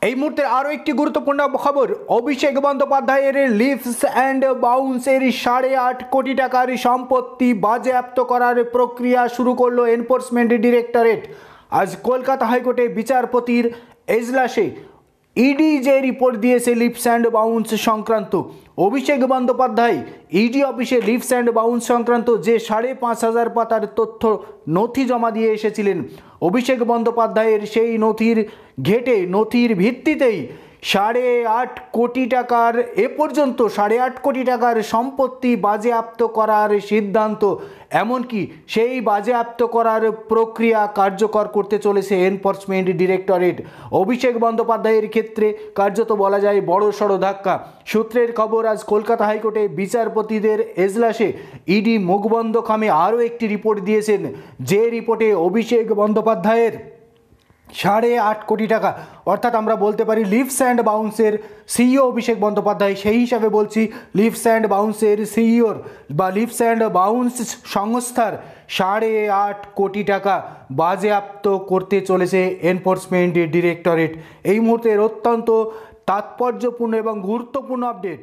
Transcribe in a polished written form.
এই মুহূর্তে আরও একটি গুরুত্বপূর্ণ খবর, অভিষেক বন্দ্যোপাধ্যায়ের লিভস অ্যান্ড বাউন্সের 8.5 কোটি টাকার সম্পত্তি বাজেয়াপ্ত করার প্রক্রিয়া শুরু করলো এনফোর্সমেন্ট ডিরেক্টরেট। আজ কলকাতা হাইকোর্টে বিচারপতির এজলাসে ইডি যে রিপোর্ট দিয়েছে লিভস অ্যান্ড বাউন্স সংক্রান্ত, অভিষেক বন্দ্যোপাধ্যায় ইডি অফিসে লিভস অ্যান্ড বাউন্স সংক্রান্ত যে 5,500 পাতার তথ্য নথি জমা দিয়ে এসেছিলেন, অভিষেক বন্দ্যোপাধ্যায়ের সেই নথির ভিত্তিতেই 8.5 কোটি টাকার এ পর্যন্ত 8.5 কোটি টাকার সম্পত্তি বাজেয়াপ্ত করার সিদ্ধান্ত, এমনকি সেই বাজেয়াপ্ত করার প্রক্রিয়া কার্যকর করতে চলেছে এনফোর্সমেন্ট ডিরেক্টরেট। অভিষেক বন্দ্যোপাধ্যায়ের ক্ষেত্রে কার্যত বলা যায় বড় সড় ধাক্কা। সূত্রের খবর, আজ কলকাতা হাইকোর্টে বিচারপতিদের এজলাসে ইডি মুখবন্ধ খামে আরও একটি রিপোর্ট দিয়েছেন, যে রিপোর্টে অভিষেক বন্দ্যোপাধ্যায়ের 8.5 কোটি টাকা, অর্থাৎ আমরা বলতে পারি leaves and বাউন্সের CEO Abhishek Bandyopadhyay, সেই হিসাবে বলছি লিভস অ্যান্ড বাউন্সের সিইওর বা লিভস অ্যান্ড বাউন্স সংস্থার 8.5 কোটি টাকা বাজেয়াপ্ত করতে চলেছে এনফোর্সমেন্ট ডিরেক্টরেট। এই মুহূর্তের অত্যন্ত তাৎপর্যপূর্ণ এবং গুরুত্বপূর্ণ আপডেট।